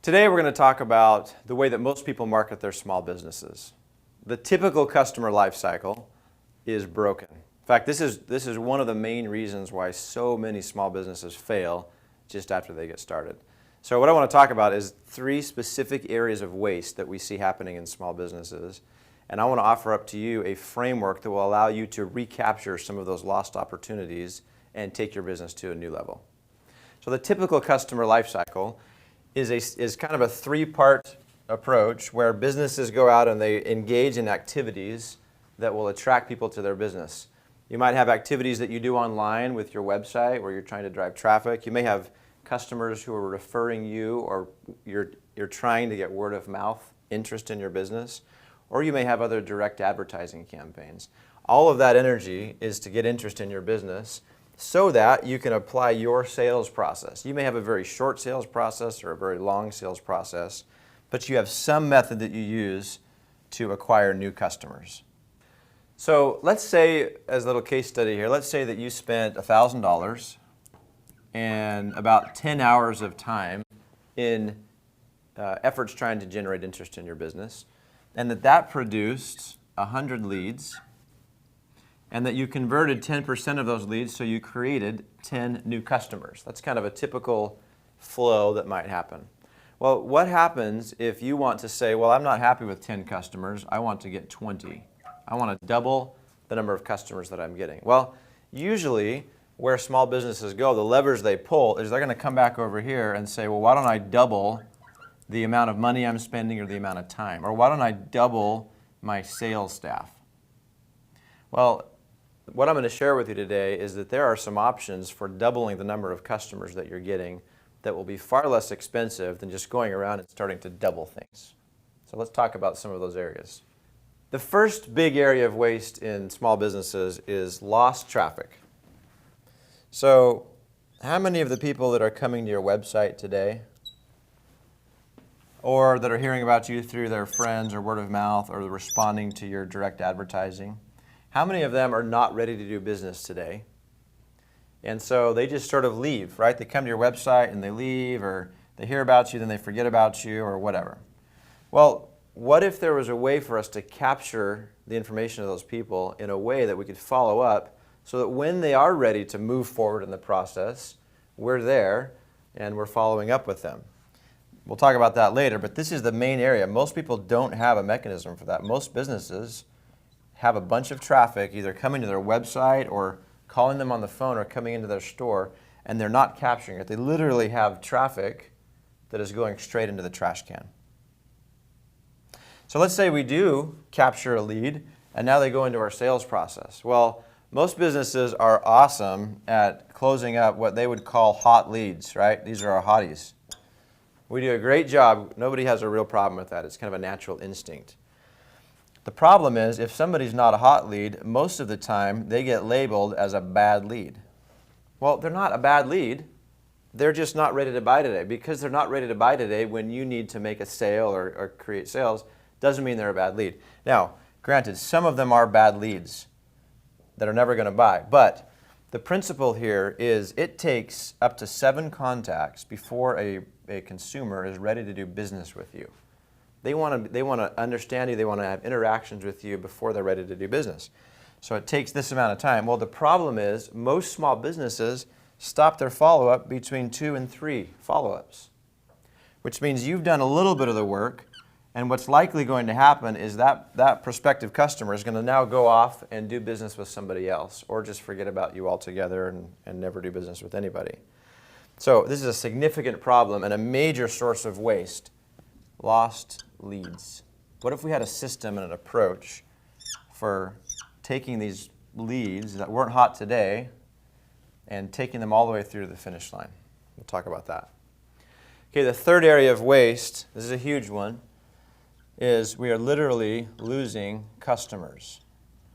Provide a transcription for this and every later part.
Today we're going to talk about the way that most people market their small businesses. The typical customer life cycle is broken. In fact, this is one of the main reasons why so many small businesses fail just after they get started. So what I want to talk about is 3 specific areas of waste that we see happening in small businesses. And I want to offer up to you a framework that will allow you to recapture some of those lost opportunities and take your business to a new level. So the typical customer life cycle is kind of a 3-part approach where businesses go out and they engage in activities that will attract people to their business. You might have activities that you do online with your website where you're trying to drive traffic. You may have customers who are referring you, or you're trying to get word of mouth interest in your business, or you may have other direct advertising campaigns. All of that energy is to get interest in your business so that you can apply your sales process. You may have a very short sales process or a very long sales process, but you have some method that you use to acquire new customers. So let's say, as a little case study here, let's say that you spent $1,000 and about 10 hours of time in efforts trying to generate interest in your business, and that produced 100 leads, and that you converted 10% of those leads, so you created 10 new customers. That's kind of a typical flow that might happen. Well, what happens if you want to say, well, I'm not happy with 10 customers, I want to get 20. I want to double the number of customers that I'm getting. Well, usually where small businesses go, the levers they pull is they're going to come back over here and say, well, why don't I double the amount of money I'm spending or the amount of time? Or why don't I double my sales staff? Well, what I'm going to share with you today is that there are some options for doubling the number of customers that you're getting that will be far less expensive than just going around and starting to double things. So let's talk about some of those areas. The first big area of waste in small businesses is lost traffic. So how many of the people that are coming to your website today, or that are hearing about you through their friends or word of mouth, or responding to your direct advertising, how many of them are not ready to do business today? And so they just sort of leave, right? They come to your website and they leave, or they hear about you, then they forget about you, or whatever. Well, what if there was a way for us to capture the information of those people in a way that we could follow up so that when they are ready to move forward in the process, we're there and we're following up with them? We'll talk about that later, but this is the main area. Most people don't have a mechanism for that. Most businesses have a bunch of traffic either coming to their website or calling them on the phone or coming into their store, and they're not capturing it. They literally have traffic that is going straight into the trash can. So let's say we do capture a lead, and now they go into our sales process. Well, most businesses are awesome at closing up what they would call hot leads, right? These are our hotties. We do a great job. Nobody has a real problem with that. It's kind of a natural instinct. The problem is, if somebody's not a hot lead, most of the time they get labeled as a bad lead. Well, they're not a bad lead. They're just not ready to buy today. Because they're not ready to buy today when you need to make a sale or create sales, doesn't mean they're a bad lead. Now, granted, some of them are bad leads that are never going to buy. But the principle here is it takes up to 7 contacts before a consumer is ready to do business with you. They want to understand you. They want to have interactions with you before they're ready to do business. So it takes this amount of time. Well, the problem is most small businesses stop their follow-up between 2 and 3 follow-ups, which means you've done a little bit of the work, and what's likely going to happen is that prospective customer is going to now go off and do business with somebody else, or just forget about you altogether and never do business with anybody. So this is a significant problem and a major source of waste. Lost leads. What if we had a system and an approach for taking these leads that weren't hot today and taking them all the way through to the finish line? We'll talk about that. Okay, the third area of waste, this is a huge one, is we are literally losing customers.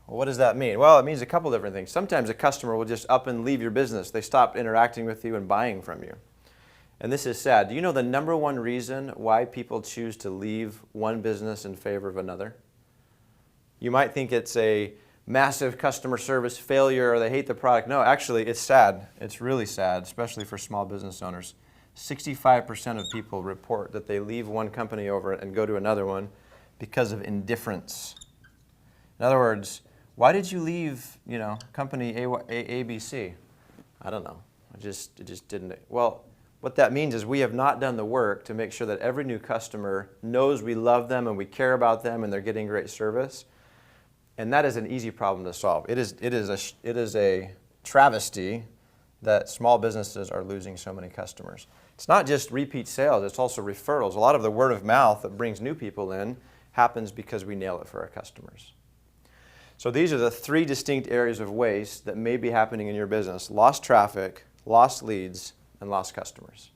Well, what does that mean? Well, it means a couple different things. Sometimes a customer will just up and leave your business. They stop interacting with you and buying from you. And this is sad. Do you know the number one reason why people choose to leave one business in favor of another? You might think it's a massive customer service failure or they hate the product. No, actually, it's sad. It's really sad, especially for small business owners. 65% of people report that they leave one company over and go to another one because of indifference. In other words, why did you leave, company ABC? I don't know. It just didn't. Well, what that means is we have not done the work to make sure that every new customer knows we love them and we care about them and they're getting great service. And that is an easy problem to solve. It is a travesty that small businesses are losing so many customers. It's not just repeat sales, it's also referrals. A lot of the word of mouth that brings new people in happens because we nail it for our customers. So these are the 3 distinct areas of waste that may be happening in your business: lost traffic, lost leads, and lost customers.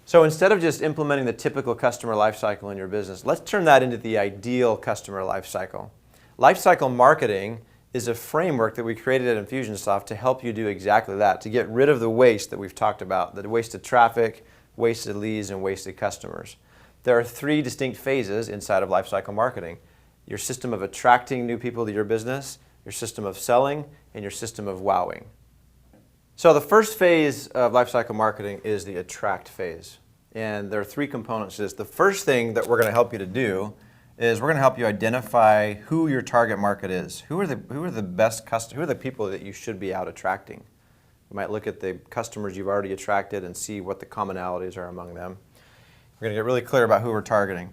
So instead of just implementing the typical customer lifecycle in your business, let's turn that into the ideal customer lifecycle. Lifecycle marketing is a framework that we created at Infusionsoft to help you do exactly that, to get rid of the waste that we've talked about, the wasted traffic, wasted leads, and wasted customers. There are 3 distinct phases inside of lifecycle marketing: your system of attracting new people to your business, your system of selling, and your system of wowing. So the first phase of lifecycle marketing is the attract phase. And there are 3 components to this. The first thing that we're going to help you to do is we're going to help you identify who your target market is. Who are the best customers? Who are the people that you should be out attracting? You might look at the customers you've already attracted and see what the commonalities are among them. We're going to get really clear about who we're targeting.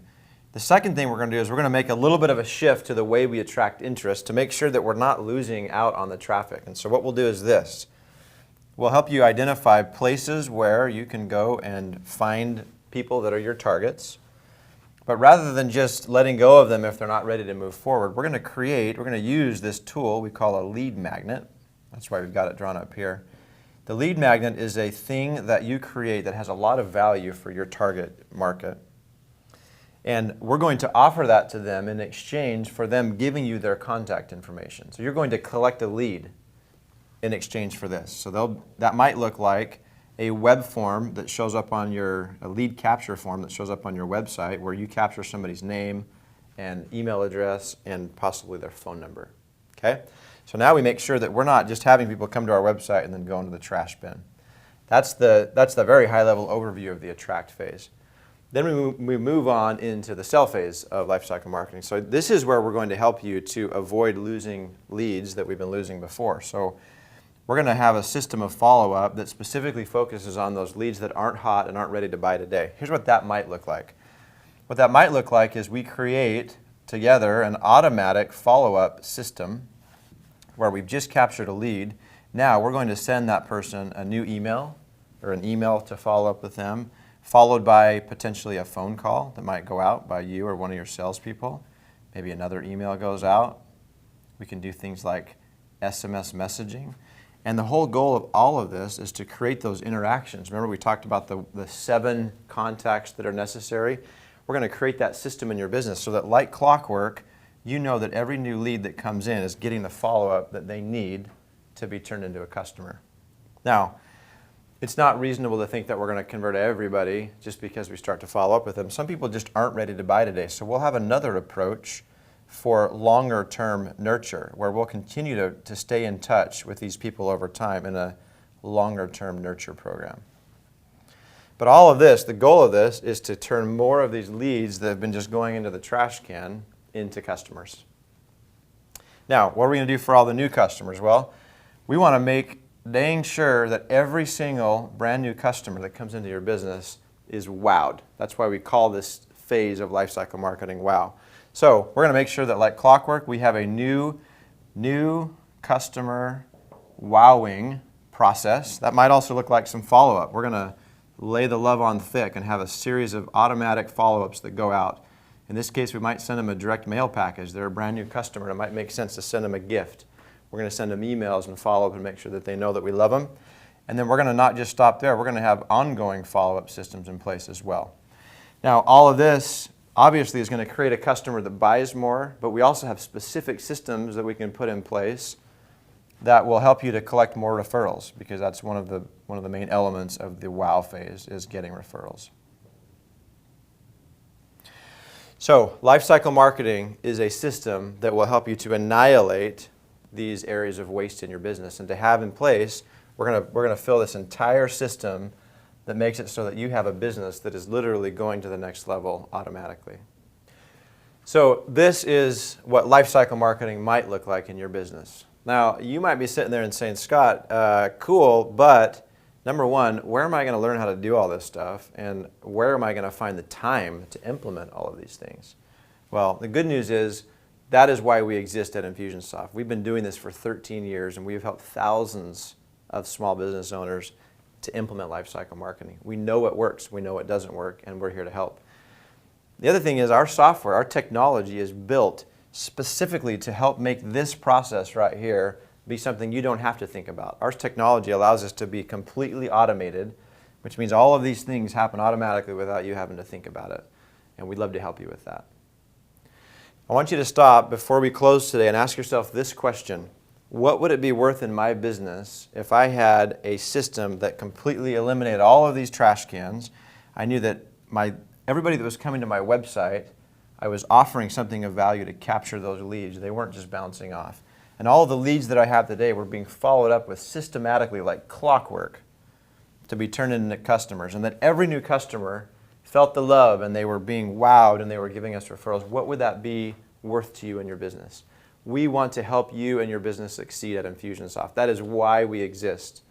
The second thing we're going to do is we're going to make a little bit of a shift to the way we attract interest to make sure that we're not losing out on the traffic. And so what we'll do is this. We'll help you identify places where you can go and find people that are your targets. But rather than just letting go of them if they're not ready to move forward, we're going to use this tool we call a lead magnet. That's why we've got it drawn up here. The lead magnet is a thing that you create that has a lot of value for your target market. And we're going to offer that to them in exchange for them giving you their contact information. So you're going to collect a lead in exchange for this. So that might look like a web form that shows up on a lead capture form that shows up on your website where you capture somebody's name and email address and possibly their phone number. Okay? So now we make sure that we're not just having people come to our website and then go into the trash bin. That's the very high level overview of the attract phase. Then we move on into the sell phase of lifecycle marketing. So this is where we're going to help you to avoid losing leads that we've been losing before. So we're going to have a system of follow-up that specifically focuses on those leads that aren't hot and aren't ready to buy today. Here's what that might look like. What that might look like is we create together an automatic follow-up system where we've just captured a lead. Now we're going to send that person a new email or an email to follow up with them, followed by potentially a phone call that might go out by you or one of your salespeople. Maybe another email goes out. We can do things like SMS messaging. And the whole goal of all of this is to create those interactions. Remember we talked about the 7 contacts that are necessary? We're going to create that system in your business so that like clockwork, you know that every new lead that comes in is getting the follow-up that they need to be turned into a customer. Now, it's not reasonable to think that we're going to convert everybody just because we start to follow up with them. Some people just aren't ready to buy today. So we'll have another approach for longer-term nurture, where we'll continue to stay in touch with these people over time in a longer-term nurture program. But all of this, the goal of this, is to turn more of these leads that have been just going into the trash can into customers. Now, what are we going to do for all the new customers? Well, we want to make dang sure that every single brand new customer that comes into your business is wowed. That's why we call this phase of lifecycle marketing wow. So we're going to make sure that like clockwork, we have a new customer wowing process. That might also look like some follow-up. We're going to lay the love on thick and have a series of automatic follow-ups that go out. In this case, we might send them a direct mail package. They're a brand new customer. It might make sense to send them a gift. We're going to send them emails and follow up and make sure that they know that we love them. And then we're going to not just stop there. We're going to have ongoing follow-up systems in place as well. Now, all of this obviously is going to create a customer that buys more, but we also have specific systems that we can put in place that will help you to collect more referrals, because that's one of the main elements of the wow phase is getting referrals. So, lifecycle marketing is a system that will help you to annihilate these areas of waste in your business and to have in place We're gonna fill this entire system that makes it so that you have a business that is literally going to the next level automatically. So this is what lifecycle marketing might look like in your business. Now, you might be sitting there and saying, Scott, cool, but number one, where am I going to learn how to do all this stuff? And where am I going to find the time to implement all of these things? Well, the good news is that is why we exist at Infusionsoft. We've been doing this for 13 years, and we've helped thousands of small business owners to implement lifecycle marketing. We know it works, we know it doesn't work, and we're here to help. The other thing is our software, our technology is built specifically to help make this process right here be something you don't have to think about. Our technology allows us to be completely automated, which means all of these things happen automatically without you having to think about it. And we'd love to help you with that. I want you to stop before we close today and ask yourself this question. What would it be worth in my business if I had a system that completely eliminated all of these trash cans? I knew that everybody that was coming to my website, I was offering something of value to capture those leads. They weren't just bouncing off. And all of the leads that I have today were being followed up with systematically like clockwork to be turned into customers. And that every new customer felt the love and they were being wowed and they were giving us referrals. What would that be worth to you and your business? We want to help you and your business succeed at Infusionsoft. That is why we exist.